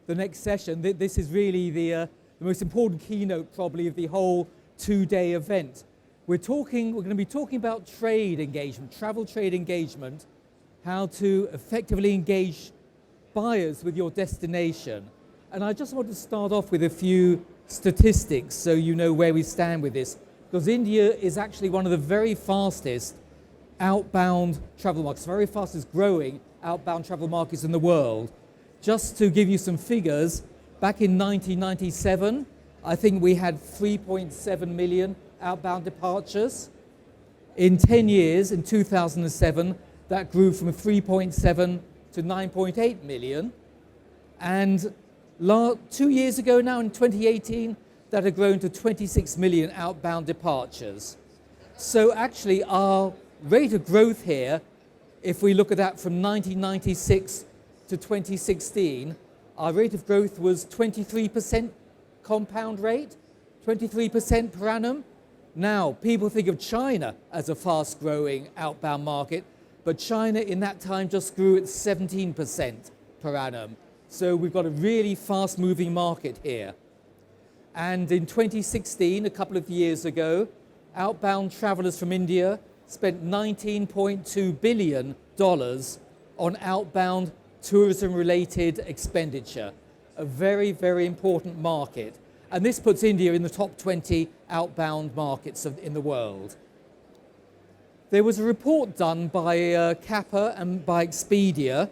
the next session. This is really the most important keynote probably of the whole two-day event. We're going to be talking about trade engagement, travel trade engagement, how to effectively engage buyers with your destination. And I just want to start off with a few statistics so you know where we stand with this, because India is actually one of the very fastest outbound travel markets, very fastest growing outbound travel markets in the world. Just to give you some figures, back in 1997, I think we had 3.7 million outbound departures. In 10 years, in 2007, that grew from 3.7 to 9.8 million. And 2 years ago now, in 2018, that had grown to 26 million outbound departures. So actually our rate of growth here, if we look at that from 1996 to 2016, our rate of growth was 23% compound rate, 23% per annum. Now, people think of China as a fast-growing outbound market, but China in that time just grew at 17% per annum. So we've got a really fast-moving market here. And in 2016, a couple of years ago, outbound travelers from India spent $19.2 billion on outbound tourism-related expenditure, a very, very important market. And this puts India in the top 20 outbound markets in the world. There was a report done by Kappa and by Expedia,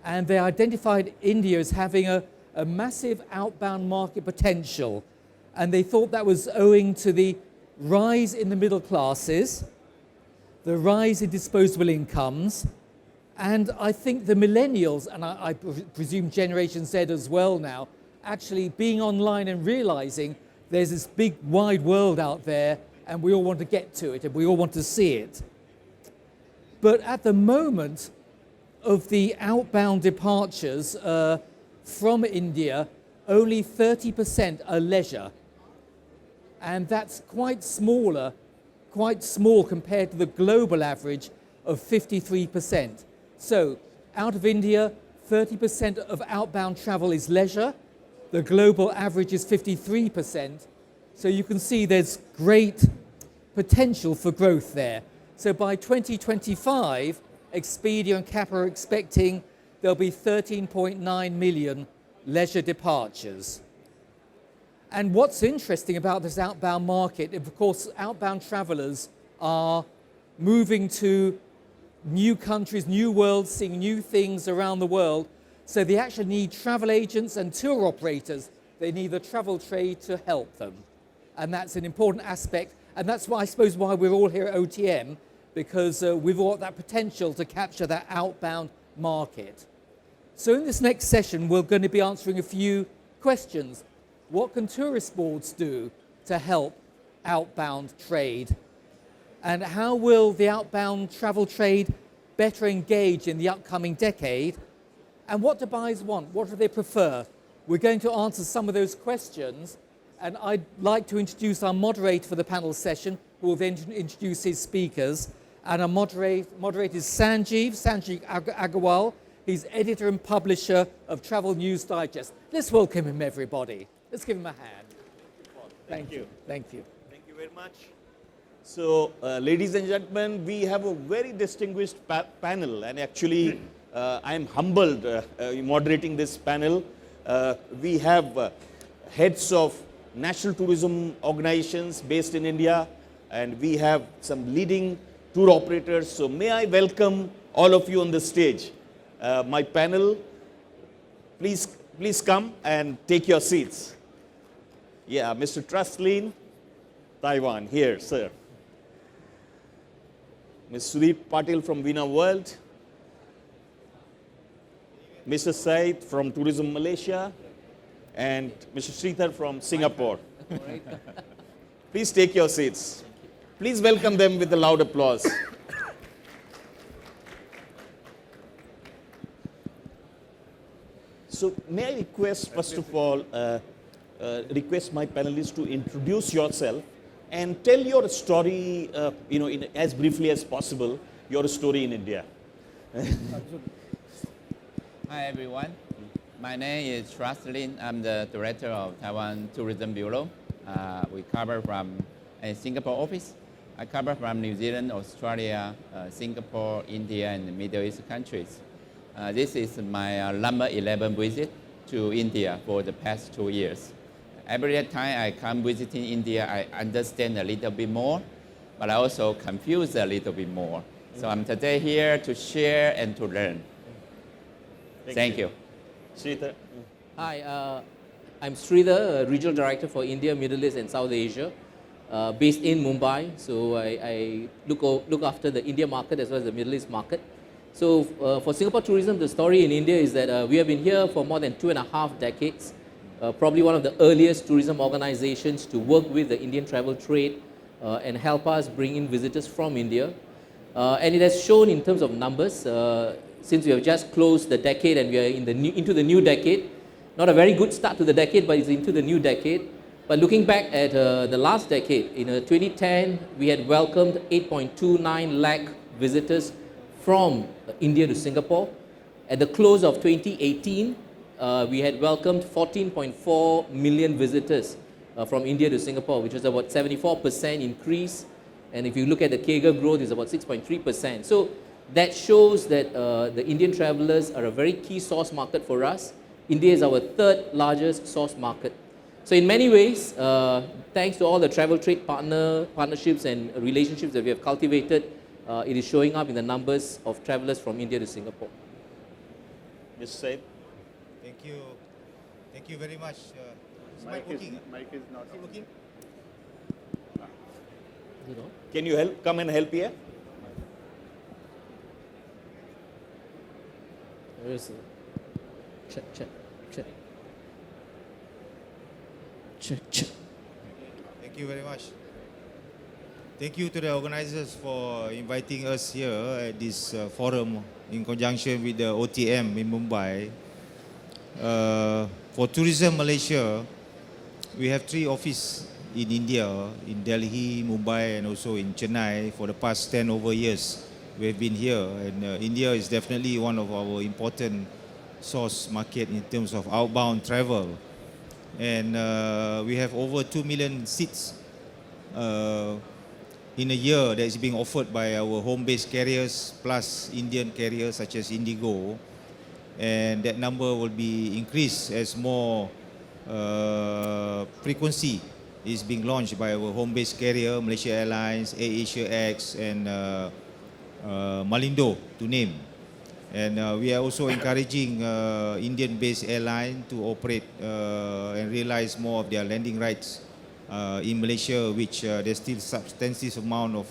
and they identified India as having a massive outbound market potential. And they thought that was owing to the rise in the middle classes, the rise in disposable incomes, and I think the millennials, and I presume Generation Z as well now, actually being online and realizing there's this big wide world out there and we all want to get to it and we all want to see it. But at the moment of the outbound departures from India, only 30% are leisure. And that's quite small compared to the global average of 53%. So out of India, 30% of outbound travel is leisure. The global average is 53%. So you can see there's great potential for growth there. So by 2025, Expedia and Kappa are expecting there'll be 13.9 million leisure departures. And what's interesting about this outbound market, of course, outbound travelers are moving to new countries, new worlds, seeing new things around the world. So they actually need travel agents and tour operators. They need the travel trade to help them. And that's an important aspect. And that's why, I suppose, why we're all here at OTM, because we've got that potential to capture that outbound market. So in this next session, we're going to be answering a few questions. What can tourist boards do to help outbound trade? And how will the outbound travel trade better engage in the upcoming decade? And what do buyers want? What do they prefer? We're going to answer some of those questions. And I'd like to introduce our moderator for the panel session, who will then introduce his speakers. And our moderator is Sanjeev Agarwal. He's editor and publisher of Travel News Digest. Let's welcome him, everybody. Let's give him a hand. Thank you. Thank you. Thank you very much. So, ladies and gentlemen, we have a very distinguished panel, and actually, I am humbled moderating this panel. We have heads of national tourism organizations based in India, and we have some leading tour operators. So, may I welcome all of you on the stage. My panel, please come and take your seats. Yeah, Mr. Truslin, Taiwan, here, sir. Ms. Sudeep Patil from Vina World. Mr. Said from Tourism Malaysia. And Mr. Sridhar from Singapore. Please take your seats. Please welcome them with a loud applause. So may I request, first of all, request my panelists to introduce yourself and tell your story, in as briefly as possible, your story in India. Hi everyone. My name is Lin. I'm the director of Taiwan Tourism Bureau. We cover from a Singapore office. I cover from New Zealand, Australia, Singapore, India, and the Middle East countries. This is my number 11 visit to India for the past 2 years. Every time I come visiting India, I understand a little bit more, but I also confuse a little bit more. So I'm today here to share and to learn. Thank you. Sridhar. Hi, I'm Sridhar, Regional Director for India, Middle East and South Asia, based in Mumbai. So I look after the India market as well as the Middle East market. So for Singapore tourism, the story in India is that we have been here for more than 2.5 decades, probably one of the earliest tourism organizations to work with the Indian travel trade and help us bring in visitors from India. And it has shown in terms of numbers, since we have just closed the decade and we are into the new decade. Not a very good start to the decade, but it's into the new decade. But looking back at the last decade, in 2010, we had welcomed 8.29 lakh visitors from India to Singapore. At the close of 2018, we had welcomed 14.4 million visitors from India to Singapore, which was about 74% increase. And if you look at the CAGR growth, it's about 6.3%. So that shows that the Indian travelers are a very key source market for us. India is our third largest source market. So in many ways, thanks to all the travel trade partnerships and relationships that we have cultivated, it is showing up in the numbers of travelers from India to Singapore. Mr. Said. Thank you. Thank you very much. Is mic working? Mic is not Working? You know? Can you come and help here? Where is it? Check. Thank you very much. Thank you to the organizers for inviting us here at this forum in conjunction with the OTM in Mumbai. For Tourism Malaysia, we have 3 offices in India, in Delhi, Mumbai, and also in Chennai for the past 10 over years. We have been here, and India is definitely one of our important source market in terms of outbound travel. And we have over 2 million seats in a year that is being offered by our home-based carriers plus Indian carriers such as Indigo. And that number will be increased as more frequency is being launched by our home-based carrier, Malaysia Airlines, AirAsia X, and Malindo, to name. And we are also encouraging Indian-based airline to operate and realize more of their landing rights in Malaysia, which there's still substantial amount of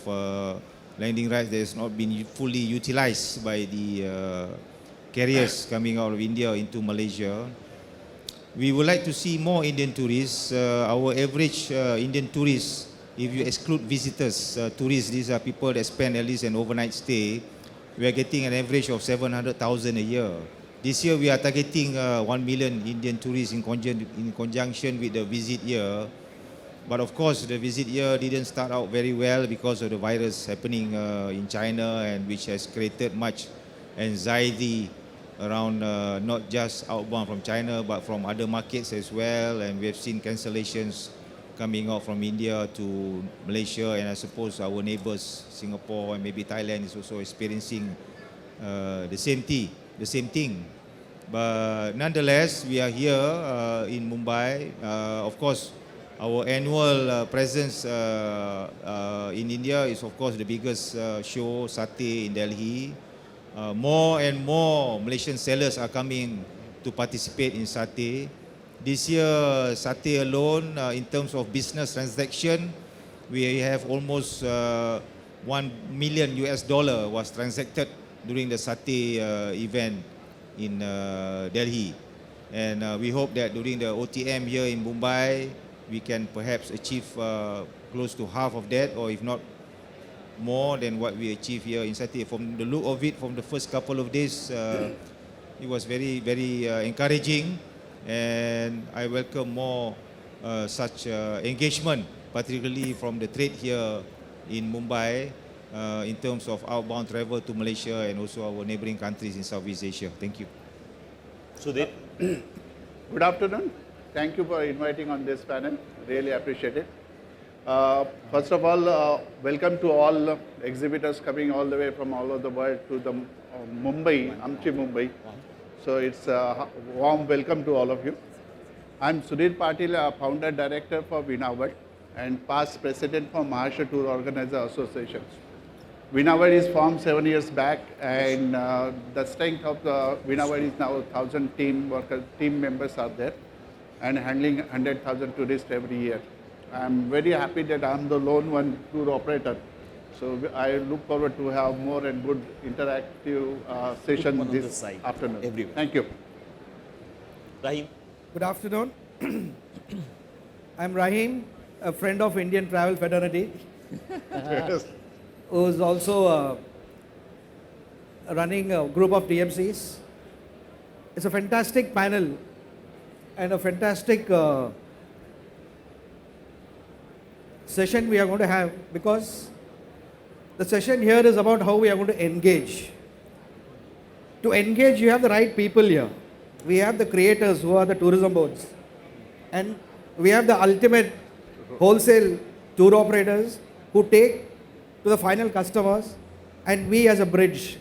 landing rights that has not been fully utilized by the carriers coming out of India into Malaysia. We would like to see more Indian tourists. Our average Indian tourists, if you exclude visitors, tourists, these are people that spend at least an overnight stay, we are getting an average of 700,000 a year. This year we are targeting 1 million Indian tourists in conjunction with the visit year. But of course the visit year didn't start out very well because of the virus happening in China, and which has created much anxiety around not just outbound from China but from other markets as well. And we have seen cancellations coming out from India to Malaysia, and I suppose our neighbors, Singapore and maybe Thailand, is also experiencing the same thing. But nonetheless, we are here in Mumbai. Of course, our annual presence in India is of course the biggest show, Satay, in Delhi. More and more Malaysian sellers are coming to participate in Satay. This year, Satay alone, in terms of business transaction, we have almost $1 million was transacted during the Satay event in Delhi. And we hope that during the OTM here in Mumbai, we can perhaps achieve close to half of that, or if not more than what we achieve here in Satay. From the look of it, from the first couple of days, it was very, very encouraging. And I welcome more such engagement, particularly from the trade here in Mumbai, in terms of outbound travel to Malaysia and also our neighboring countries in Southeast Asia. Thank you. Sudhir? Good afternoon. Thank you for inviting on this panel. Really appreciate it. First of all, welcome to all exhibitors coming all the way from all over the world to the Mumbai, Amchi Mumbai. So it's a warm welcome to all of you. I'm Sudhir Patil, founder director for Vinawad and past president for Maharashtra Tour Organizer Association. Vinawad is formed 7 years back, and the strength of the Vinawad is now 1,000 team members are there, and handling 100,000 tourists every year. I'm very happy that I'm the lone one tour operator. So I look forward to have more and good interactive session this afternoon. Everywhere. Thank you. Rahim? Good afternoon. I'm Rahim, a friend of Indian Travel Fraternity, who is also running a group of TMCs. It's a fantastic panel and a fantastic session we are going to have, because the session here is about how we are going to engage. To engage, you have the right people here. We have the creators who are the tourism boards, and we have the ultimate wholesale tour operators who take to the final customers, and we as a bridge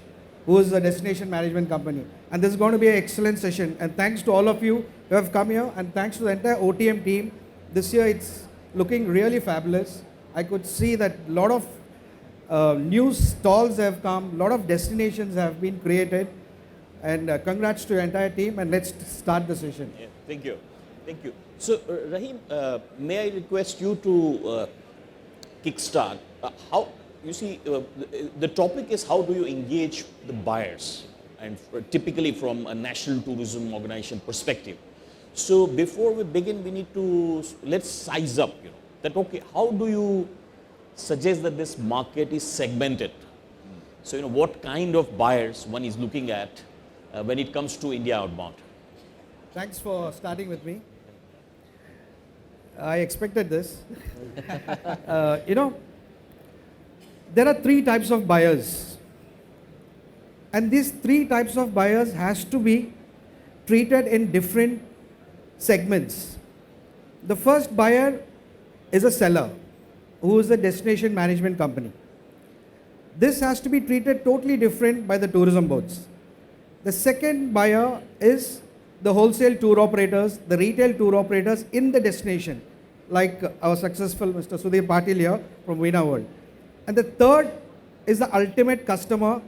who is the destination management company. And this is going to be an excellent session, and thanks to all of you who have come here, and thanks to the entire OTM team. This year it's looking really fabulous. I could see that a lot of new stalls have come, a lot of destinations have been created, and congrats to your entire team, and let's start the session. Yeah, thank you. Thank you. So, Rahim, may I request you to kickstart? How you see, the topic is how do you engage the buyers, and typically from a national tourism organization perspective. So, before we begin, we need to let's size up. That okay, how do you suggest that this market is segmented? So, what kind of buyers one is looking at when it comes to India outbound? Thanks for starting with me. I expected this. There are three types of buyers, and these three types of buyers has to be treated in different segments. The first buyer is a seller, who is a destination management company. This has to be treated totally different by the tourism boards. The second buyer is the wholesale tour operators, the retail tour operators in the destination, like our successful Mr. Sudhir Patil here from Veena World. And the third is the ultimate customer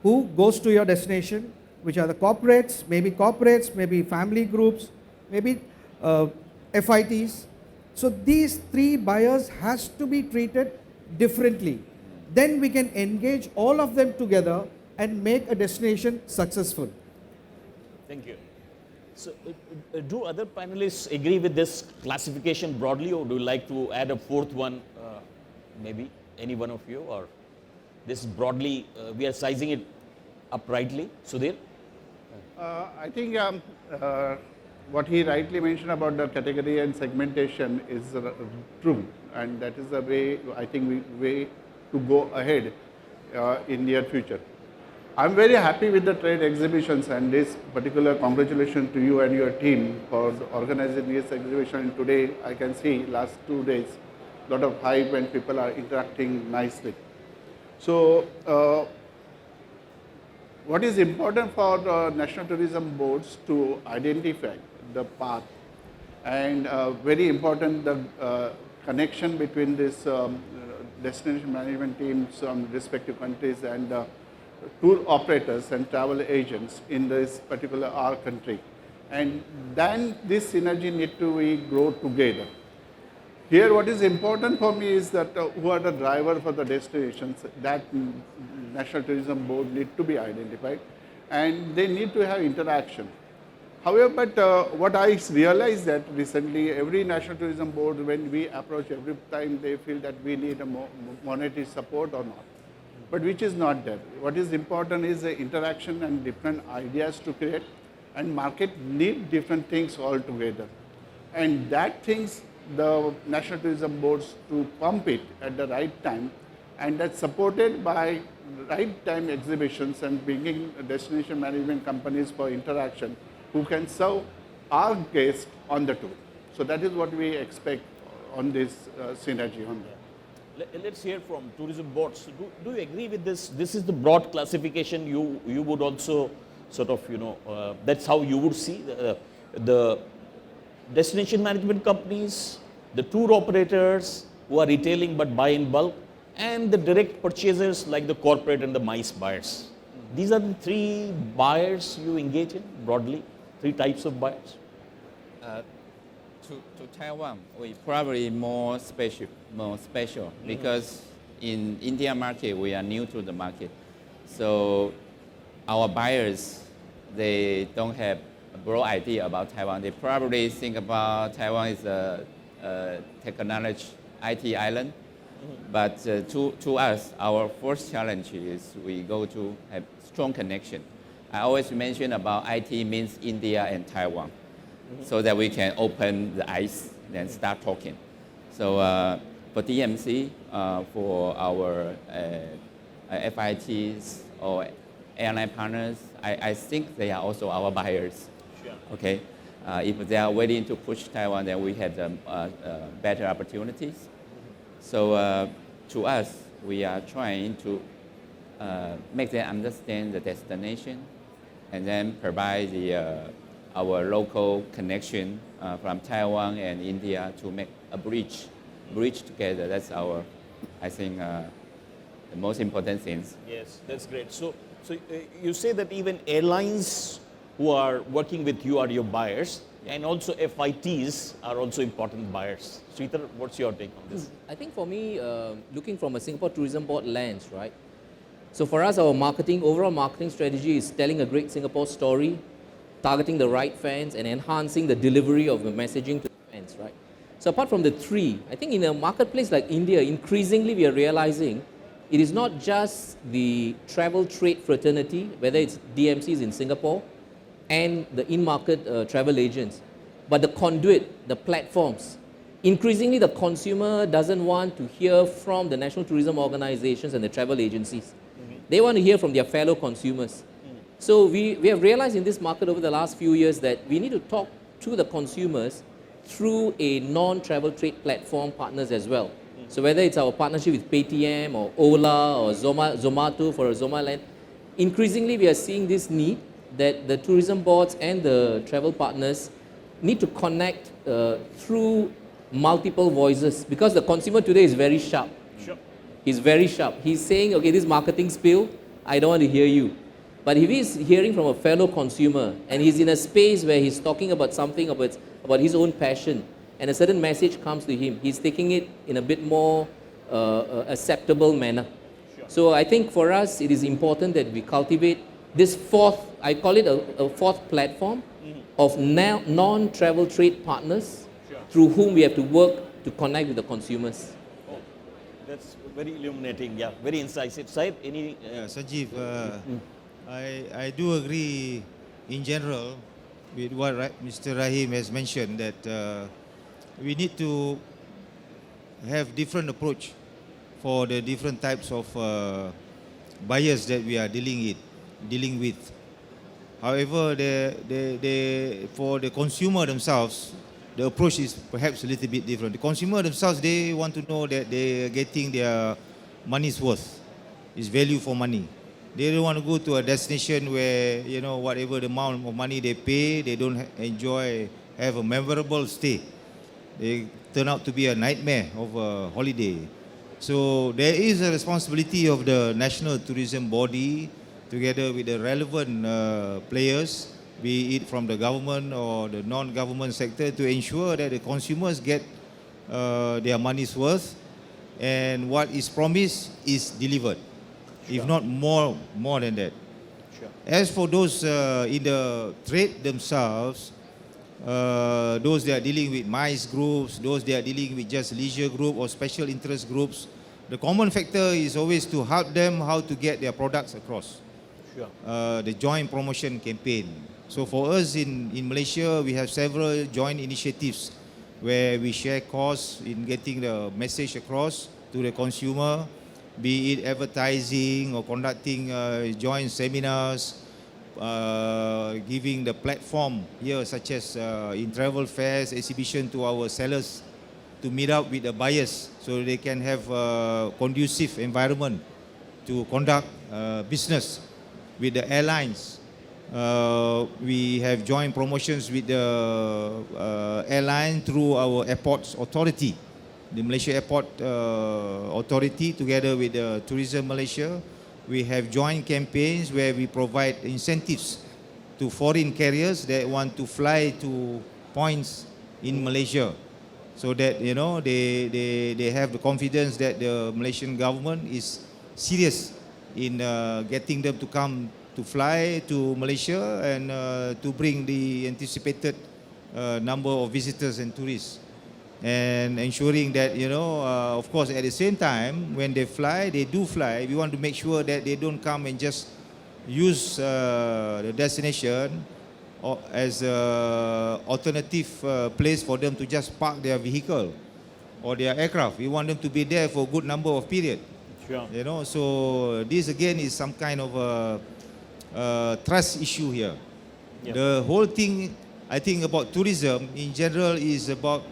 who goes to your destination, which are the corporates, maybe family groups, maybe FITs. So these three buyers has to be treated differently. Then we can engage all of them together and make a destination successful. Thank you. So, do other panelists agree with this classification broadly, or do you like to add a fourth one, maybe any one of you, or this broadly, we are sizing it uprightly? Sudhir? I think what he rightly mentioned about the category and segmentation is true, and that is the way, I think, way to go ahead in near future. I'm very happy with the trade exhibitions, and this particular congratulations to you and your team for organizing this exhibition. Today I can see last 2 days a lot of hype and people are interacting nicely. So what is important for the national tourism boards to identify the path, and very important the connection between this destination management teams on respective countries and tour operators and travel agents in this particular our country, and then this synergy need to be grow together. Here what is important for me is that who are the driver for the destinations, that National Tourism Board need to be identified, and they need to have interaction. However, but what I realized that recently every National Tourism Board, when we approach, every time they feel that we need a monetary support or not, but which is not there. What is important is the interaction and different ideas to create, and market need different things altogether. And that things the National Tourism Boards to pump it at the right time, and that's supported by right time exhibitions and bringing destination management companies for interaction who can serve our guests on the tour. So that is what we expect on this synergy on that. Let's hear from tourism boards. Do you agree with this? This is the broad classification. You would also sort of, that's how you would see the destination management companies, the tour operators who are retailing but buy in bulk, and the direct purchasers like the corporate and the MICE buyers. These are the three buyers you engage in broadly, three types of buyers. To Taiwan, we probably more special because in India market, we are new to the market. So our buyers, they don't have a broad idea about Taiwan. They probably think about Taiwan is a technology IT island. But to us, our first challenge is we go to have strong connection. I always mention about IT means India and Taiwan, so that we can open the eyes and start talking. So for DMC, for our FITs or airline partners, I think they are also our buyers. Sure. Okay, if they are willing to push Taiwan, then we have better opportunities. So to us, we are trying to make them understand the destination and then provide our local connection from Taiwan and India to make a bridge together. That's our, I think, the most important things. Yes, that's great. So you say that even airlines who are working with you are your buyers, and also FITs are also important buyers. Sridhar, what's your take on this? I think for me, looking from a Singapore Tourism Board lens, right? So for us, our overall marketing strategy is telling a great Singapore story, targeting the right fans, and enhancing the delivery of the messaging to the fans, right? So apart from the three, I think in a marketplace like India, increasingly we are realizing it is not just the travel trade fraternity, whether it's DMCs in Singapore and the in-market travel agents, but the conduit, the platforms. Increasingly, the consumer doesn't want to hear from the national tourism organizations and the travel agencies. They want to hear from their fellow consumers. So we have realized in this market over the last few years that we need to talk to the consumers through a non-travel trade platform partners as well. So whether it's our partnership with Paytm or Ola or Zomato for a Zomaland, increasingly we are seeing this need that the tourism boards and the travel partners need to connect through multiple voices, because the consumer today is very sharp. Sure. He's very sharp. He's saying, okay, this marketing spill, I don't want to hear you. But if he's hearing from a fellow consumer and he's in a space where he's talking about something about his own passion, and a certain message comes to him, he's taking it in a bit more acceptable manner. Sure. So I think for us, it is important that we cultivate this fourth, I call it a fourth platform of non-travel trade partners through whom we have to work to connect with the consumers. Oh, that's very illuminating, yeah, very incisive. Said, any? Sanjeev, I do agree in general with what Mr. Rahim has mentioned, that we need to have different approach for the different types of buyers that we are dealing with. However, for the consumer themselves, the approach is perhaps a little bit different. The consumer themselves, they want to know that they are getting their money's worth, is value for money. They don't want to go to a destination where, whatever the amount of money they pay, they don't have a memorable stay. They turn out to be a nightmare of a holiday. So there is a responsibility of the national tourism body, together with the relevant players, be it from the government or the non-government sector, to ensure that the consumers get their money's worth and what is promised is delivered, if not more than that. Sure. As for those in the trade themselves, those that are dealing with MICE groups, those that are dealing with just leisure group or special interest groups, the common factor is always to help them how to get their products across. Sure. The joint promotion campaign. So for us in Malaysia, we have several joint initiatives where we share costs in getting the message across to the consumer, be it advertising or conducting joint seminars, giving the platform here, such as in travel fairs, exhibition, to our sellers to meet up with the buyers so they can have a conducive environment to conduct business with the airlines. We have joint promotions with the airline through our airports authority, the Malaysia Airport Authority, together with the Tourism Malaysia. We have joint campaigns where we provide incentives to foreign carriers that want to fly to points in Malaysia, so that they have the confidence that the Malaysian government is serious in getting them to come to fly to Malaysia and to bring the anticipated number of visitors and tourists, and ensuring that of course at the same time when they do fly, we want to make sure that they don't come and just use the destination or as a alternative place for them to just park their vehicle or their aircraft. We want them to be there for a good number of period. Sure. So this again is some kind of a trust issue here. Yeah. The whole thing, I think, about tourism in general is about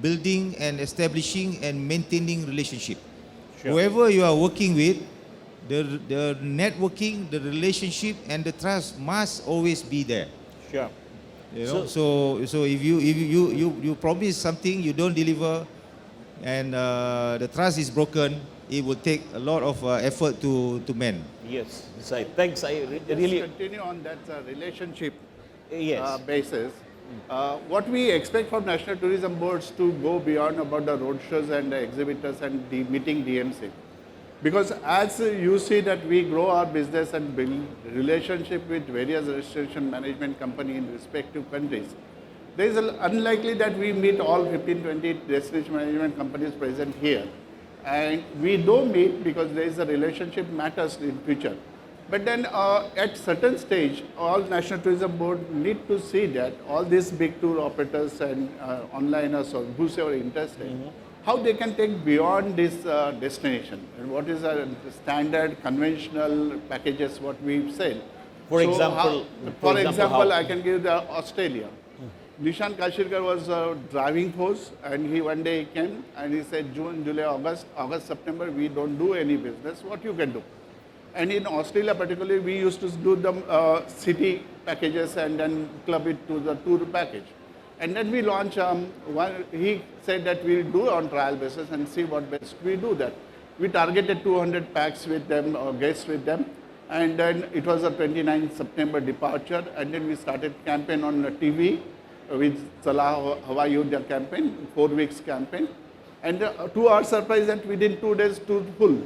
building and establishing and maintaining relationship. Sure. Whoever you are working with, the networking, the relationship and the trust must always be there. Sure. So if you promise something, you don't deliver, and the trust is broken, it will take a lot of effort to mend. Yes, right. Thanks. I really Continue on that relationship yes. basis. What we expect from National Tourism Boards to go beyond about the roadshows and the exhibitors and meeting DMC. Because as you see that we grow our business and build relationship with various registration management company in respective countries, there is unlikely that we meet all 15-20 destination management companies present here. And we don't meet because there is a relationship matters in future. But then at certain stage, all National Tourism Board need to see that all these big tour operators and onliners or whosoever interested, how they can take beyond this destination, and what is a standard conventional packages what we sell. For So example, for example, I can give the Australia. Nishan Kashirkar was a driving force, and he one day came and he said June, July, August, September, we don't do any business. What you can do? And in Australia particularly, we used to do the city packages and then club it to the tour package. And then we launch he said that we'll do on trial basis and see what best we do that. We targeted 200 packs with them, or guests with them. And then it was a 29th September departure. And then we started campaign on the TV with Salah Hawa Yodhya campaign, 4 weeks campaign. And to our surprise that within 2 days tour full.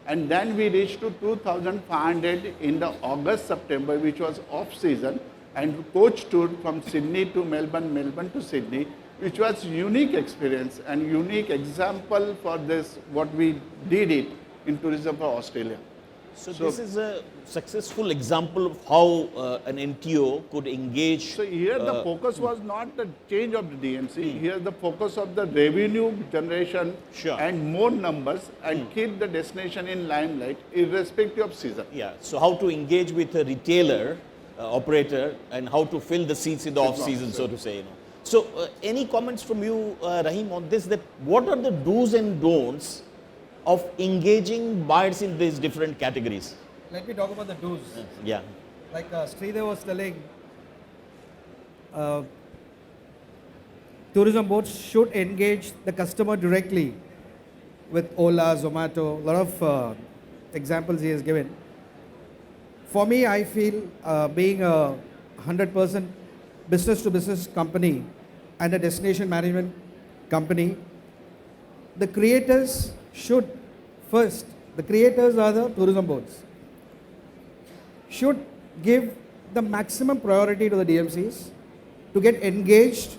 And then we reached to 2,500 in the August, September, which was off season, and coach tour from Sydney to Melbourne, Melbourne to Sydney, which was unique experience and unique example for this, what we did it in tourism for Australia. So this is a successful example of how an NTO could engage. So here the focus was not the change of the DMC, here the focus of the revenue generation and more numbers and keep the destination in limelight irrespective of season. Yeah, so how to engage with a retailer, operator, and how to fill the seats in the off season, so to say. So any comments from you, Rahim, on this, that what are the do's and don'ts of engaging buyers in these different categories? Let me talk about the do's. Yeah. Like Sridhar was telling, tourism boards should engage the customer directly with Ola, Zomato, a lot of examples he has given. For me, I feel being a 100% business-to-business company and a destination management company, the creators should first, the creators are the tourism boards, should give the maximum priority to the DMCs to get engaged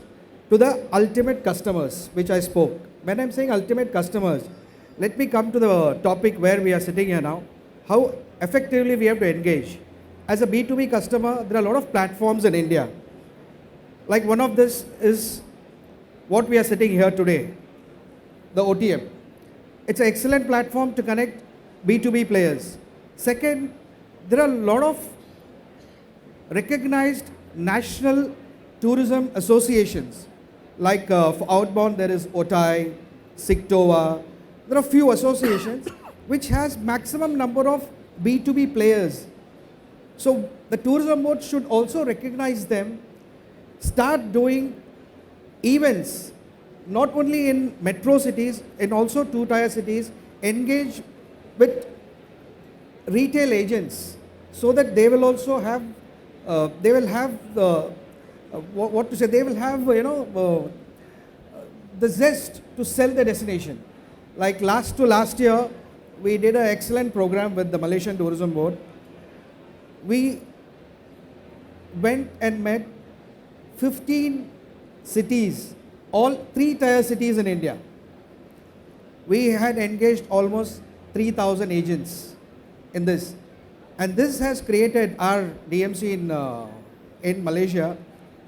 to the ultimate customers, which I spoke. When I'm saying ultimate customers, let me come to the topic where we are sitting here now, how effectively we have to engage. As a B2B customer, there are a lot of platforms in India. Like one of this is what we are sitting here today, the OTM. It's an excellent platform to connect B2B players. Second, there are a lot of recognized national tourism associations. Like for outbound, there is OTI, SIGTOA. There are few associations which has maximum number of B2B players. So the tourism board should also recognize them, start doing events, not only in metro cities, and also two-tier cities, engage with retail agents so that they will also have, they will have the, what to say, they will have, the zest to sell the destination. Like last year, we did an excellent program with the Malaysian Tourism Board. We went and met 15 cities, all 3-tier cities in India. We had engaged almost 3,000 agents in this. And this has created our DMC in Malaysia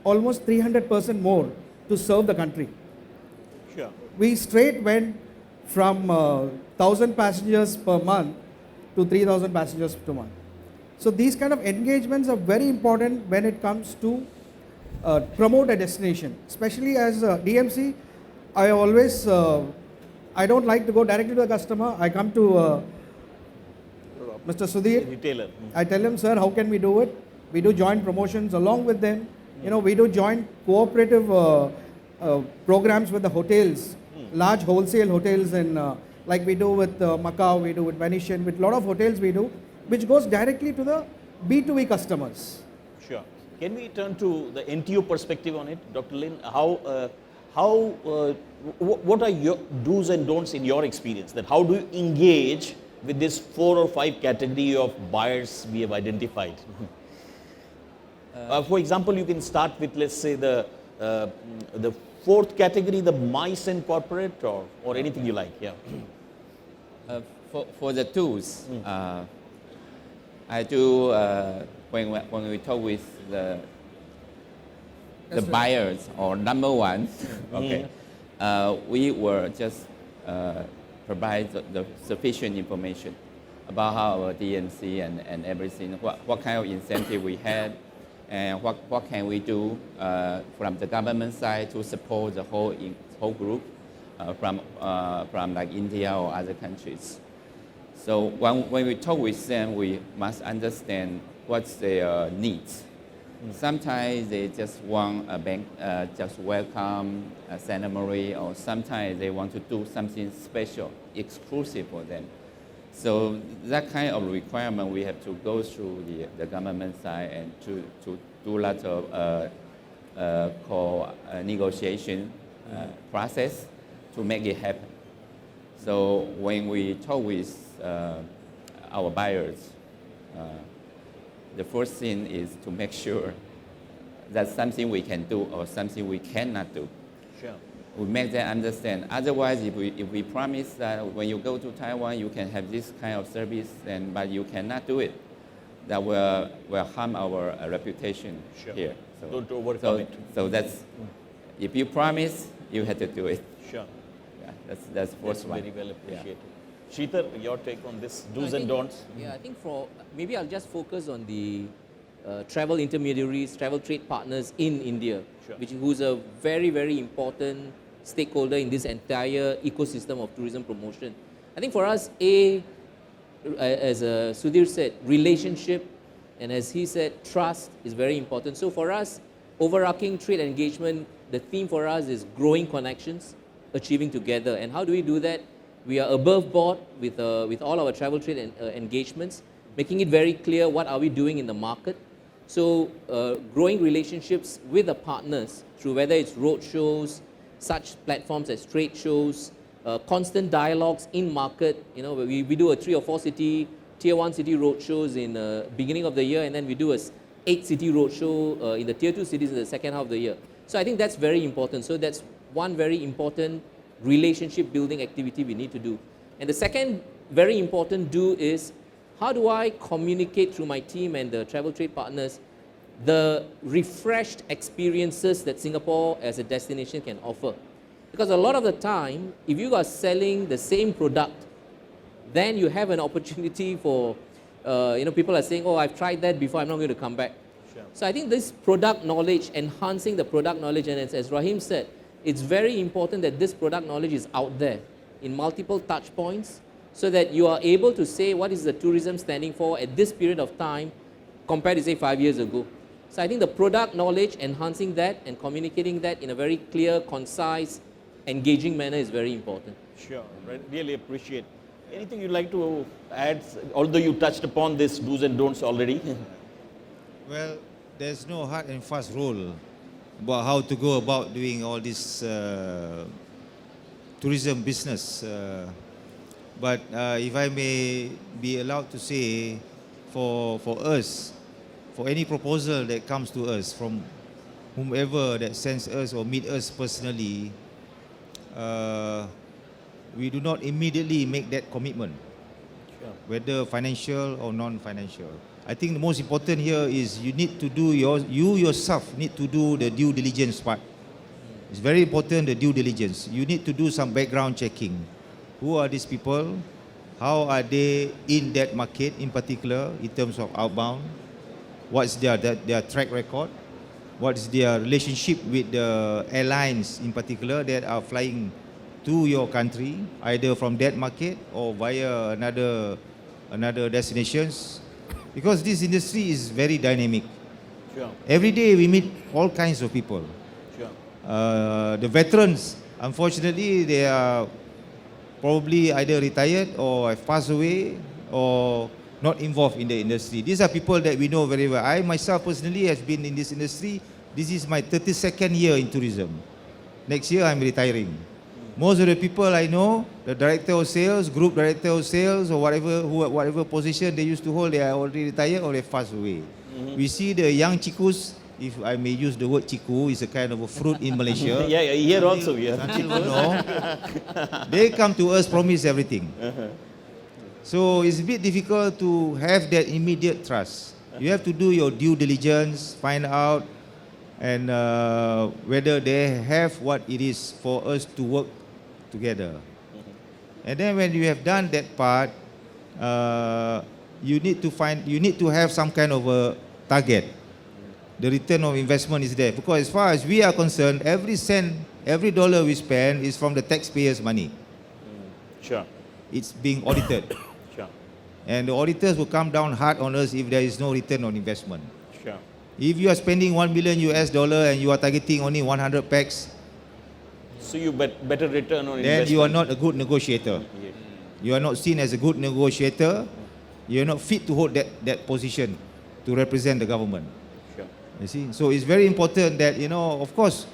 almost 300% more to serve the country. Sure. We straight went from 1,000 passengers per month to 3,000 passengers per month. So these kind of engagements are very important when it comes to promote a destination. Especially as DMC, I always, I don't like to go directly to the customer. I come to Mr. Sudhir. Retailer. I tell him, sir, how can we do it? We do joint promotions along with them. We do joint cooperative programs with the hotels, large wholesale hotels, and like we do with Macau, we do with Venetian, with a lot of hotels we do, which goes directly to the B2B customers. Sure. Can we turn to the NTO perspective on it, Dr. Lin? What are your do's and don'ts in your experience? That how do you engage with this 4 or 5 category of buyers we have identified? For example, you can start with, let's say, the 4th category, the MICE and corporate, or anything you like. Yeah. For the tools, I do when we talk with the buyers or number one, okay, we will just provide the sufficient information about how our DMC and everything, what kind of incentive we had, and what can we do from the government side to support the whole group from like India or other countries. So when we talk with them, we must understand what's their needs. Sometimes they just want a bank, just welcome a ceremony, or sometimes they want to do something special, exclusive for them. So that kind of requirement we have to go through the government side and to do lots of negotiation process to make it happen. So when we talk with our buyers, the first thing is to make sure that's something we can do or something we cannot do. Sure. We make them understand. Otherwise, if we promise that when you go to Taiwan, you can have this kind of service, but you cannot do it, that will harm our reputation here. So, don't overcome it. So that's, if you promise, you have to do it. Sure. Yeah, that's first one. Very well appreciated. Yeah. Sheetar, your take on this, do's and don'ts? Yeah, I think maybe I'll just focus on the travel intermediaries, travel trade partners in India, Sure. who's a very, very important stakeholder in this entire ecosystem of tourism promotion. I think for us, as Sudhir said, relationship, and as he said, trust is very important. So for us, overarching trade engagement, the theme for us is growing connections, achieving together. And how do we do that? We are above board with all our travel trade engagements, making it very clear what are we doing in the market. So growing relationships with the partners through whether it's road shows, such platforms as trade shows, constant dialogues in market. We do a 3 or 4 city, tier 1 city road shows in beginning of the year, and then we do a 8 city road show in the tier 2 cities in the second half of the year. So I think that's very important. So that's one very important relationship building activity we need to do. And the second very important do is, how do I communicate through my team and the travel trade partners the refreshed experiences that Singapore as a destination can offer? Because a lot of the time, if you are selling the same product, then you have an opportunity for, people are saying, oh, I've tried that before, I'm not going to come back. Sure. So I think this product knowledge, enhancing the product knowledge, and as Rahim said, it's very important that this product knowledge is out there in multiple touch points so that you are able to say what is the tourism standing for at this period of time compared to say 5 years ago. So I think the product knowledge, enhancing that and communicating that in a very clear, concise, engaging manner is very important. Sure, right. Really appreciate. Anything you'd like to add, although you touched upon this do's and don'ts already? Well, there's no hard and fast rule about how to go about doing all this tourism business. But if I may be allowed to say, for us, for any proposal that comes to us from whomever that sends us or meet us personally, we do not immediately make that commitment, whether financial or non-financial. I think the most important here is you need to do you yourself need to do the due diligence part. It's very important, the due diligence. You need to do some background checking. Who are these people? How are they in that market in particular in terms of outbound? What's their track record? What is their relationship with the airlines in particular that are flying to your country, either from that market or via another destinations? Because this industry is very dynamic. Sure. Every day we meet all kinds of people. Sure. The veterans, unfortunately, they are probably either retired or have passed away or not involved in the industry. These are people that we know very well. I myself personally have been in this industry. This is my 32nd year in tourism. Next year I'm retiring. Most of the people I know, the director of sales, group director of sales, or whatever position they used to hold, they are already retired or they passed away. We see the young chikus, if I may use the word chiku, is a kind of a fruit in Malaysia. Yeah, here also, yeah. They come to us, promise everything. So it's a bit difficult to have that immediate trust. You have to do your due diligence, find out and whether they have what it is for us to work together. And then when you have done that part, you need to have some kind of a target. The return of investment is there, because as far as we are concerned, every cent, every dollar we spend is from the taxpayers' money. Sure. It's being audited. Sure. And the auditors will come down hard on us if there is no return on investment. Sure. If you are spending $1 million and you are targeting only 100 packs, So you better return on then investment. you are not a good negotiator. Yes. You are not seen as a good negotiator. You are not fit to hold that position to represent the government. Sure. You see, so it's very important that, of course,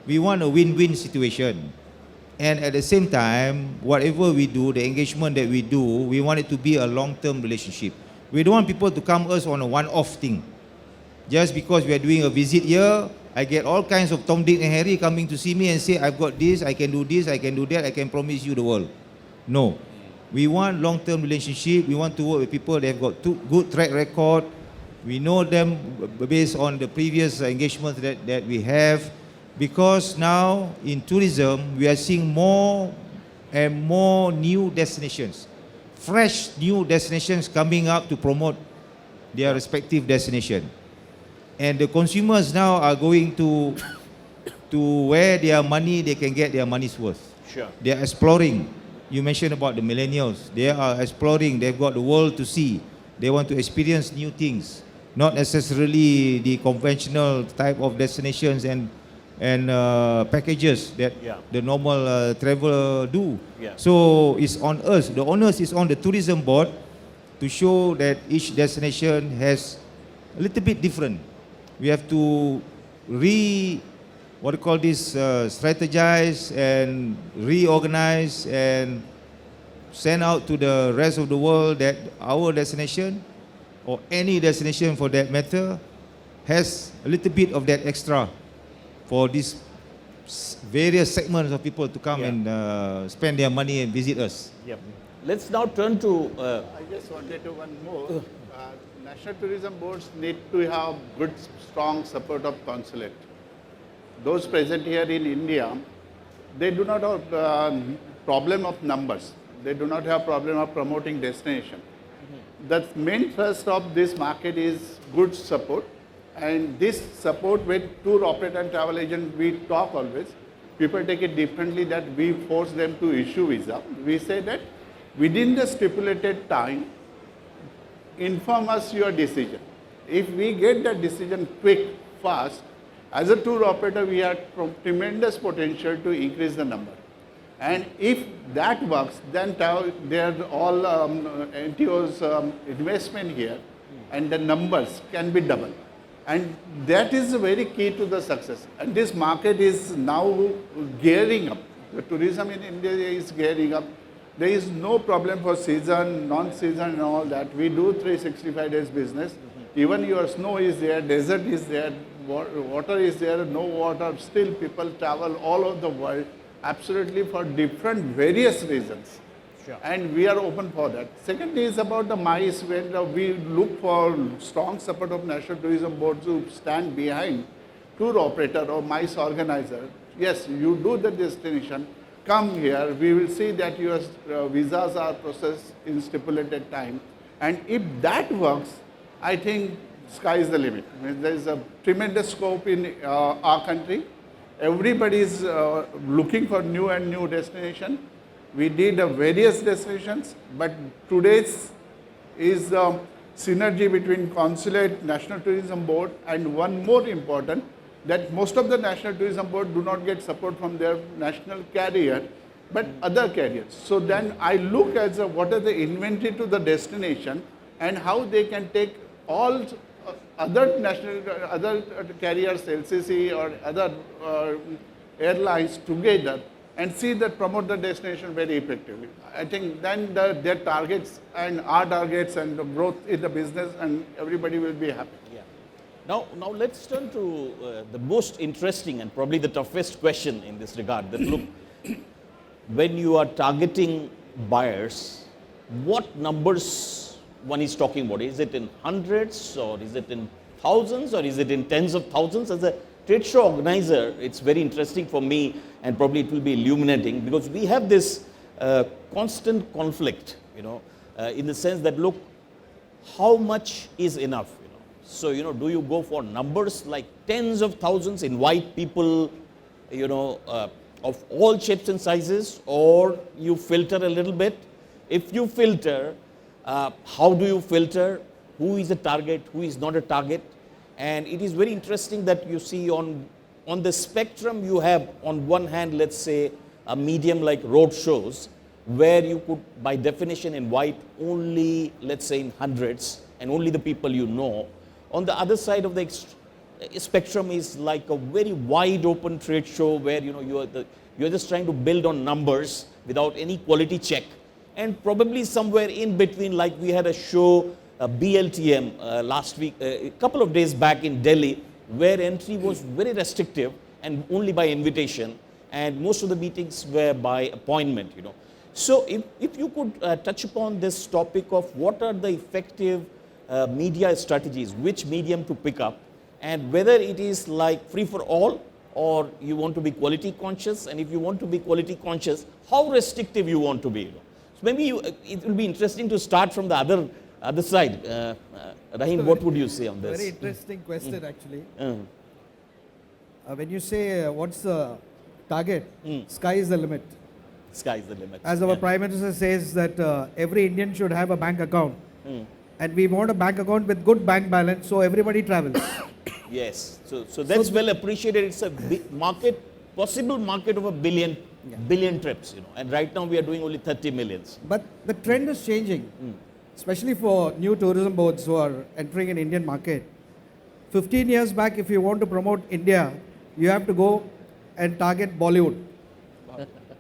we want a win-win situation. And at the same time, whatever we do, the engagement that we do, we want it to be a long-term relationship. We don't want people to come us on a one-off thing. Just because we are doing a visit here, I get all kinds of Tom, Dick and Harry coming to see me and say, I've got this, I can do that, I can promise you the world. No. We want long-term relationship. We want to work with people that have got good track record. We know them based on the previous engagements that we have. Because now in tourism, we are seeing more and more new destinations, fresh new destinations coming up to promote their respective destination. And the consumers now are going to where their money, they can get their money's worth. Sure. They are exploring. You mentioned about the millennials. They are exploring. They've got the world to see. They want to experience new things, not necessarily the conventional type of destinations and packages that the normal traveler do. Yeah. So it's on us. The onus is on the tourism board to show that each destination has a little bit different. We have to strategize and reorganize and send out to the rest of the world that our destination, or any destination for that matter, has a little bit of that extra for these various segments of people to come and spend their money and visit us. Yep. Let's now turn to... I just wanted to one more. National tourism boards need to have good, strong support of consulate. Those present here in India, they do not have problem of numbers. They do not have problem of promoting destination. The main thrust of this market is good support And this support with tour operator and travel agent, we talk always. People take it differently that we force them to issue visa. We say that within the stipulated time, inform us your decision. If we get that decision quick, fast, as a tour operator, we have tremendous potential to increase the number. And if that works, then there are all NTO's investment here, and the numbers can be double. And that is very key to the success. And this market is now gearing up. The tourism in India is gearing up. There is no problem for season, non-season and all that. We do 365 days business. Even your snow is there, desert is there, water is there, no water. Still people travel all over the world, absolutely for different various reasons. Sure. And we are open for that. Second is about the MICE, when we look for strong support of National Tourism Board to stand behind tour operator or MICE organizer. Yes, you do the destination, come here, we will see that your visas are processed in stipulated time. And if that works, I think sky is the limit. I mean, there is a tremendous scope in our country. Everybody is looking for new and new destination. We did various destinations, but today's is synergy between consulate, National Tourism Board, and one more important, that most of the National Tourism Board do not get support from their national carrier, but other carriers. So then I look at what are the inventory to the destination and how they can take all other carriers, LCC or other airlines together and see that promote the destination very effectively. I think then their targets and our targets and the growth in the business, and everybody will be happy. Yeah. Now let's turn to the most interesting and probably the toughest question in this regard. That look, when you are targeting buyers, what numbers one is talking about? Is it in hundreds, or is it in thousands, or is it in tens of thousands? As a trade show organizer, it's very interesting for me, and probably it will be illuminating, because we have this constant conflict, in the sense that, look, how much is enough? So, do you go for numbers like tens of thousands, invite people, of all shapes and sizes, or you filter a little bit? If you filter, how do you filter? Who is a target? Who is not a target? And it is very interesting that you see on the spectrum, you have on one hand, let's say, a medium like road shows, where you could, by definition, invite only, let's say, in hundreds, and only the people you know. On the other side of the spectrum is like a very wide open trade show, where you're just trying to build on numbers without any quality check. And probably somewhere in between, like we had a show, BLTM last week, a couple of days back in Delhi, where entry was very restrictive and only by invitation, and most of the meetings were by appointment. So if you could touch upon this topic of what are the effective media strategies, which medium to pick up, and whether it is like free for all, or you want to be quality conscious, and if you want to be quality conscious, how restrictive you want to be. So maybe it will be interesting to start from the other side. Rahim, what would you say on this? Very interesting question, actually. When you say what's the target, sky is the limit. Sky is the limit. As our Prime Minister says that every Indian should have a bank account. And we want a bank account with good bank balance, so everybody travels. Yes. So that's well appreciated. It's a big market, possible market of a billion trips, And right now we are doing only 30 millions. But the trend is changing, especially for new tourism boards who are entering an Indian market. 15 years back, if you want to promote India, you have to go and target Bollywood.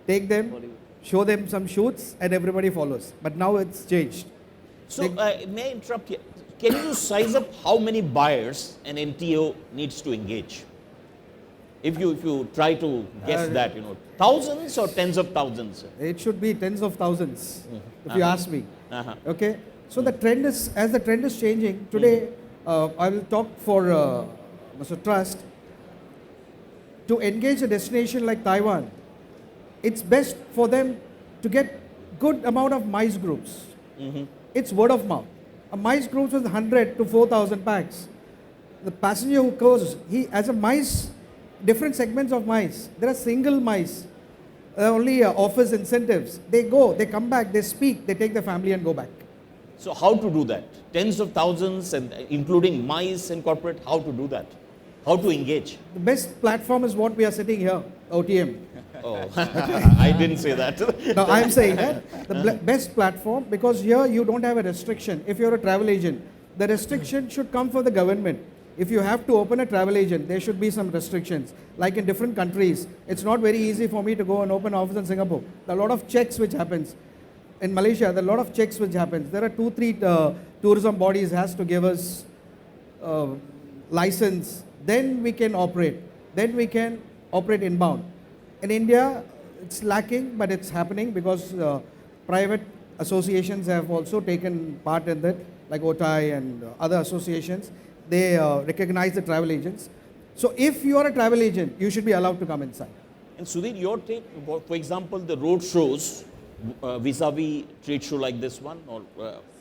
Take them, show them some shoots, and everybody follows. But now it's changed. So, may I interrupt here? Can you size up how many buyers an NTO needs to engage? If you try to guess that, thousands or tens of thousands? It should be tens of thousands, if you ask me. Okay? So the trend is, as the trend is changing, today I will talk for Mr. Trust. To engage a destination like Taiwan, it's best for them to get good amount of MICE groups. It's word of mouth. A MICE group is 100 to 4,000 packs. The passenger who goes, he as a mice, different segments of mice. There are single mice, only office incentives. They go, they come back, they speak, they take the family and go back. So how to do that? Tens of thousands and including mice and corporate, how to do that? How to engage? The best platform is what we are sitting here, OTM. Oh, I didn't say that. No, I am saying that the best platform, because here you don't have a restriction. If you're a travel agent, the restriction should come from the government. If you have to open a travel agent, there should be some restrictions. Like in different countries, it's not very easy for me to go and open an office in Singapore. There are a lot of checks which happens. In Malaysia, there are a lot of checks which happens. There are 2-3 tourism bodies has to give us license. Then we can operate. Then we can operate inbound. In India, it's lacking, but it's happening because private associations have also taken part in that, like OTI and other associations. They recognize the travel agents. So if you are a travel agent, you should be allowed to come inside. And Sudhir, your take, for example, the road shows vis-a-vis trade show like this one, or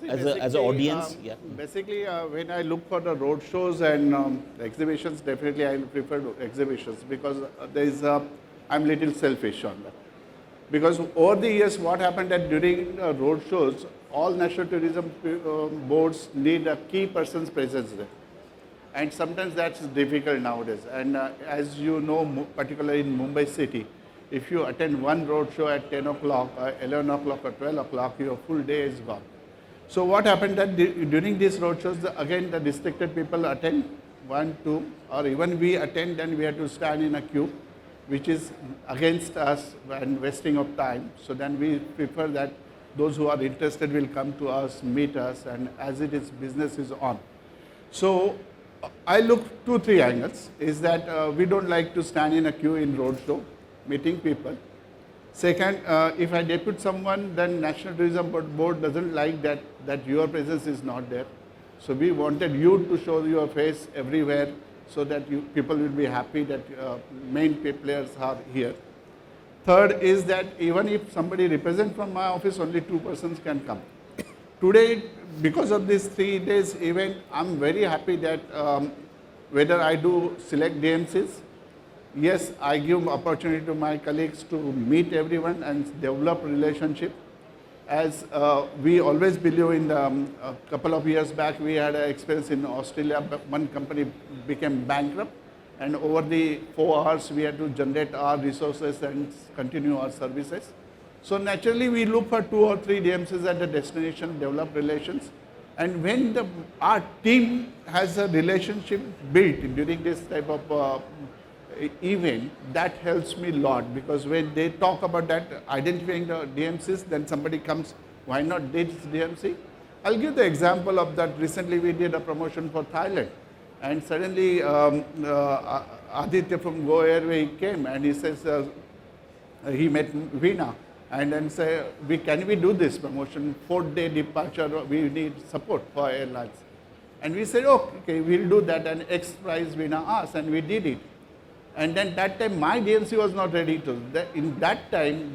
as an audience? Basically, when I look for the road shows and exhibitions, definitely I prefer exhibitions because I'm little selfish on that. Because over the years, what happened that during road shows, all national tourism boards need a key person's presence there. And sometimes that's difficult nowadays. And as you know, particularly in Mumbai city, if you attend one road show at 10 o'clock, 11 o'clock or 12 o'clock, your full day is gone. So what happened that during these road shows, again the districted people attend, 1, 2, or even we attend, then we have to stand in a queue, which is against us and wasting of time. So then we prefer that those who are interested will come to us, meet us, and as it is, business is on. So I look 2-3 angles, is that we don't like to stand in a queue in road show, meeting people. Second, if I depute someone, then National Tourism Board doesn't like that your presence is not there. So we wanted you to show your face everywhere so that people will be happy that main players are here. Third is that even if somebody represents from my office, only 2 persons can come. Today, because of this 3 days event, I'm very happy that whether I do select DMCs, yes, I give opportunity to my colleagues to meet everyone and develop relationship. As we always believe in a couple of years back, we had an experience in Australia. One company became bankrupt, and over the 4 hours, we had to generate our resources and continue our services. So naturally, we look for 2 or 3 DMCs at the destination, develop relations. And when our team has a relationship built during this type of event, that helps me a lot, because when they talk about that, identifying the DMCs, then somebody comes, why not this DMC? I'll give the example of that. Recently we did a promotion for Thailand, and suddenly Aditya from Go Airway came and he says, he met Veena and then say, can we do this promotion, 4-day departure, we need support for airlines. And we said, okay, we'll do that, and X price Veena asked, and we did it. And then that time my DMC was not ready to. In that time,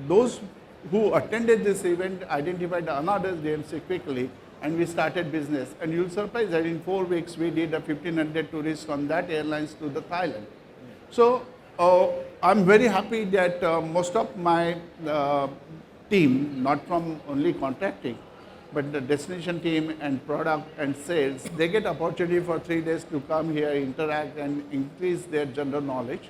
those who attended this event identified another DMC quickly, and we started business. And you'll be surprised that in 4 weeks we did 1,500 tourists on that airlines to the Thailand. So I'm very happy that most of my team, not from only contracting, but the destination team and product and sales, they get opportunity for 3 days to come here, interact and increase their general knowledge,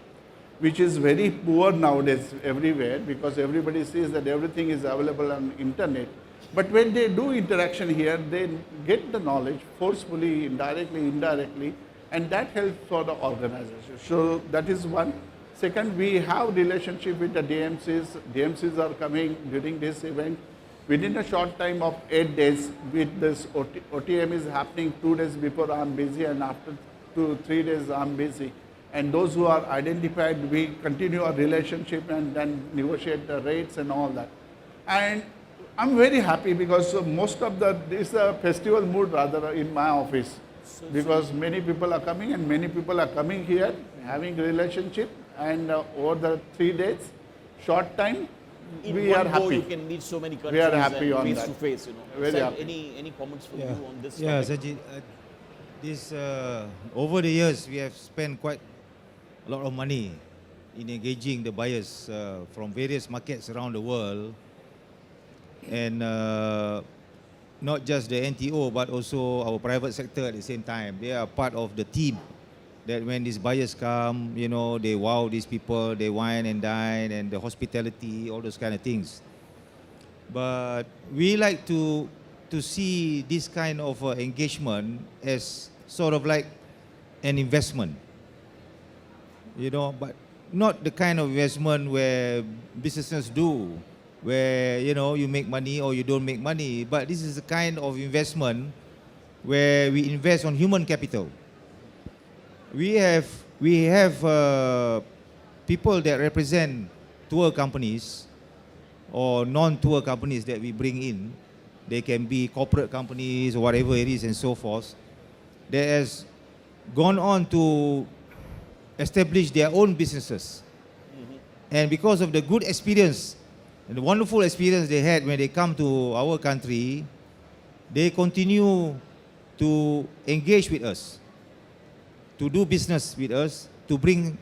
which is very poor nowadays everywhere, because everybody sees that everything is available on internet. But when they do interaction here, they get the knowledge forcefully, indirectly, and that helps for the organization. So that is one. Second, we have relationship with the DMCs. DMCs are coming during this event. Within a short time of 8 days, with this OTM is happening 2 days before I'm busy, and after 2-3 days I'm busy. And those who are identified, we continue our relationship and then negotiate the rates and all that. And I'm very happy because most of it's a festival mood rather in my office, because many people are coming and many people are coming here, having relationship, and over the 3 days, short time, we are happy. You can meet so many countries. We are happy on face that. to face, Very Sir, happy. any comments from you on this? Yeah, topic? Sajid, This over the years, we have spent quite a lot of money in engaging the buyers from various markets around the world, and not just the NTO, but also our private sector at the same time. They are part of the team that when these buyers come, you know, they wow these people, they wine and dine, and the hospitality, all those kind of things. But we like to see this kind of engagement as sort of like an investment, you know, but not the kind of investment where businesses do, where, you know, you make money or you don't make money, but this is a kind of investment where we invest on human capital. We have people that represent tour companies or non-tour companies that we bring in. They can be corporate companies or whatever it is and so forth, that has gone on to establish their own businesses. And because of the good experience and the wonderful experience they had when they come to our country, they continue to engage with us, to do business with us, to bring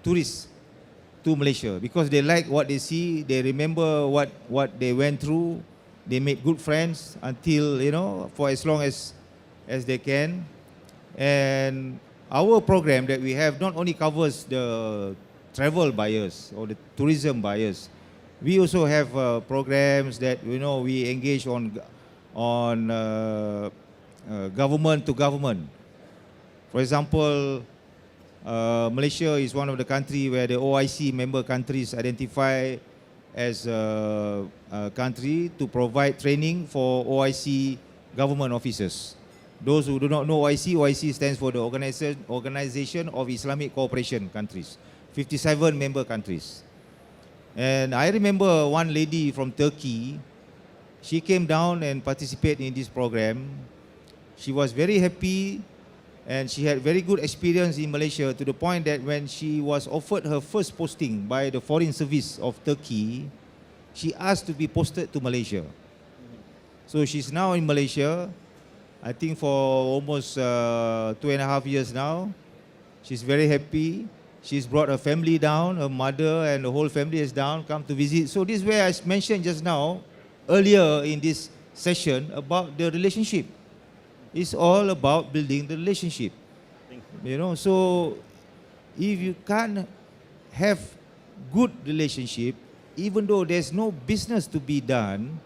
tourists to Malaysia, because they like what they see, they remember what they went through, they make good friends until, you know, for as long as they can. And our program that we have not only covers the travel buyers or the tourism buyers, we also have programs that, you know, we engage on government to government. For example, Malaysia is one of the countries where the OIC member countries identify as a country to provide training for OIC government officers. Those who do not know OIC, OIC stands for the Organization of Islamic Cooperation Countries, 57 member countries. And I remember one lady from Turkey, she came down and participated in this program. She was very happy and she had very good experience in Malaysia, to the point that when she was offered her first posting by the Foreign Service of Turkey, she asked to be posted to Malaysia. So she's now in Malaysia, I think for almost 2.5 years now. She's very happy. She's brought her family down, her mother and the whole family is down, come to visit. So this is where I mentioned just now, earlier in this session, about the relationship. It's all about building the relationship. You know, so if you can't have good relationship, even though there's no business to be done,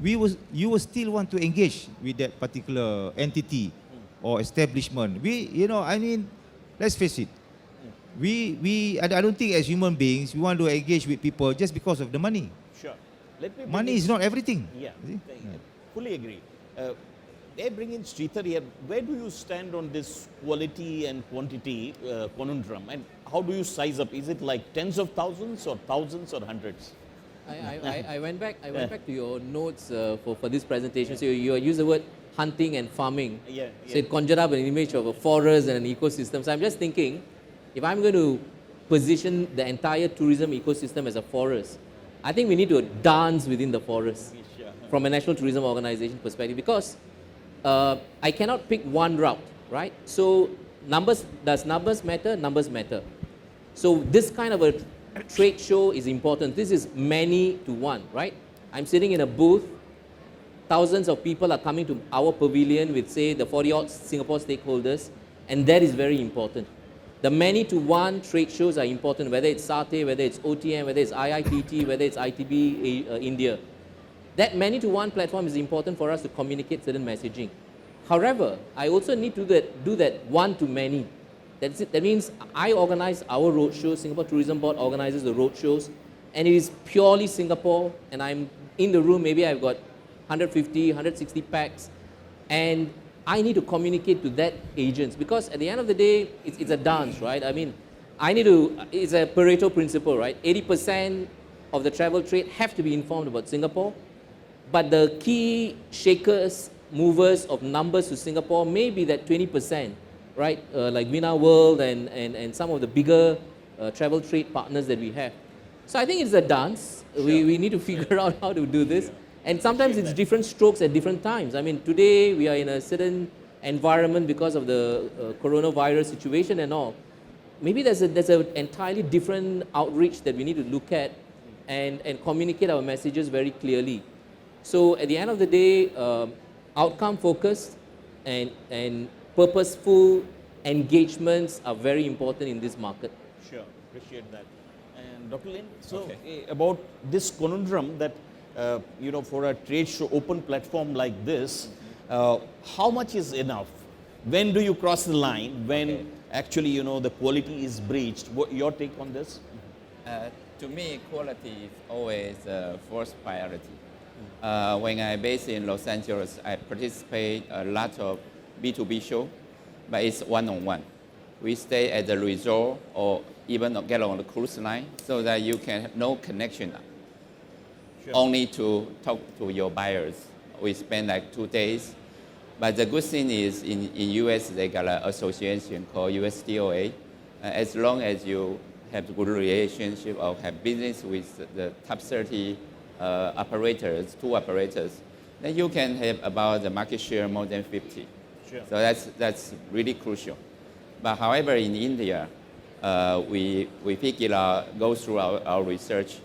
you will still want to engage with that particular entity or establishment. You know, I mean, let's face it. I don't think as human beings we want to engage with people just because of the money. Sure. Let me Money is not everything. Yeah, fully agree. They bring in Sridhar here. Where do you stand on this quality and quantity conundrum, and how do you size up? Is it like tens of thousands or thousands or hundreds? I went back to your notes for this presentation. So you used the word hunting and farming. So it conjured up an image of a forest and an ecosystem. So I'm just thinking, if I'm going to position the entire tourism ecosystem as a forest, I think we need to dance within the forest from a National Tourism Organization perspective, because I cannot pick one route, right? So does numbers matter? Numbers matter. So this kind of a trade show is important. This is many to one, right? I'm sitting in a booth, thousands of people are coming to our pavilion with, say, the 40-odd Singapore stakeholders, and that is very important. The many to one trade shows are important, whether it's SATE, whether it's OTM, whether it's IITT, whether it's ITB India. That many to one platform is important for us to communicate certain messaging. However, I also need to do that one to many. That means I organize our road shows, Singapore Tourism Board organizes the road shows, and it is purely Singapore, and I'm in the room, maybe I've got 150, 160 packs, and I need to communicate to that agents, because at the end of the day, it's a dance, right? I mean, it's a Pareto principle, right? 80% of the travel trade have to be informed about Singapore, but the key shakers, movers of numbers to Singapore may be that 20%, right? Like Vina World and some of the bigger travel trade partners that we have. So I think it's a dance. Sure. We need to figure out how to do this. And sometimes it's different strokes at different times. I mean, today we are in a certain environment because of the coronavirus situation and all, maybe there's an entirely different outreach that we need to look at and communicate our messages very clearly. So at the end of the day, outcome focused and purposeful engagements are very important in this market. Sure, appreciate that. And Dr. Lin, so about this conundrum that, for a trade show open platform like this, how much is enough? When do you cross the line? When actually, the quality is breached? What your take on this? To me, quality is always first priority. When I based in Los Angeles, I participate a lot of B2B show, but it's one-on-one. We stay at the resort or even get on the cruise line so that you can have no connection. Sure. Only to talk to your buyers. We spend like 2 days. But the good thing is in US, they got an association called USDOA. As long as you have good relationship or have business with the top 30 operators, tour operators, then you can have about the market share more than 50. Sure. So that's really crucial. But however, in India, we figured out, go through our research,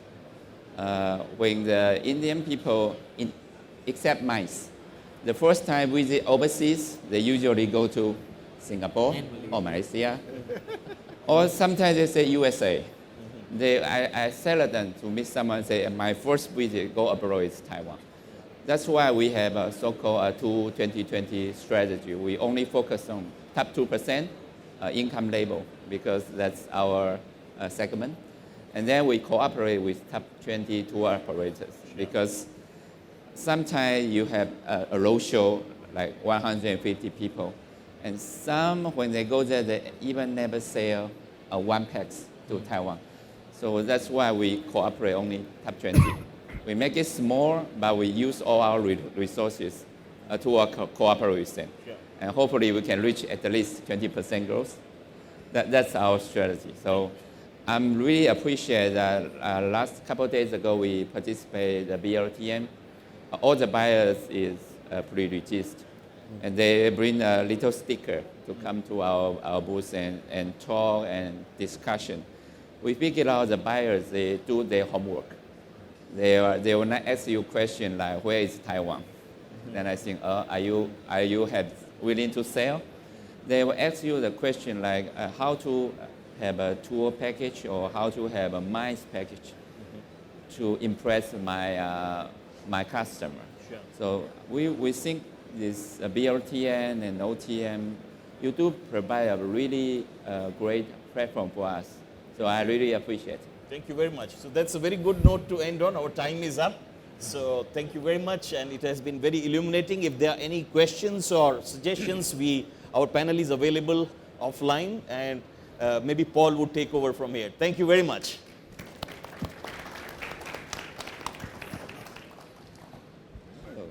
when the Indian people accept MICE, the first time visit overseas, they usually go to Singapore or Malaysia, or sometimes they say USA. I seldom to meet someone say, my first visit go abroad is Taiwan. That's why we have a so-called 2020 strategy. We only focus on top 2% income label because that's our segment. And then we cooperate with top 20 tour operators because sometimes you have a roadshow like 150 people, and some, when they go there, they even never sell one packs to Taiwan. So that's why we cooperate only top 20. We make it small, but we use all our resources to cooperate with them. Sure. And hopefully we can reach at least 20% growth. That's our strategy. So I'm really appreciate that last couple of days ago we participated in the BLTM. All the buyers is pre-registered. And they bring a little sticker to come to our booth and talk and discussion. We figured out the buyers, they do their homework. They will not ask you a question like, where is Taiwan? Then I think, are you willing to sell? They will ask you the question like, how to have a tour package or how to have a MICE package to impress my customer. Sure. So we think this BLTN and OTM, you do provide a really great platform for us. So I really appreciate it. Thank you very much. So that's a very good note to end on. Our time is up. So thank you very much, and it has been very illuminating. If there are any questions or suggestions, our panel is available offline, and maybe Paul would take over from here. Thank you very much.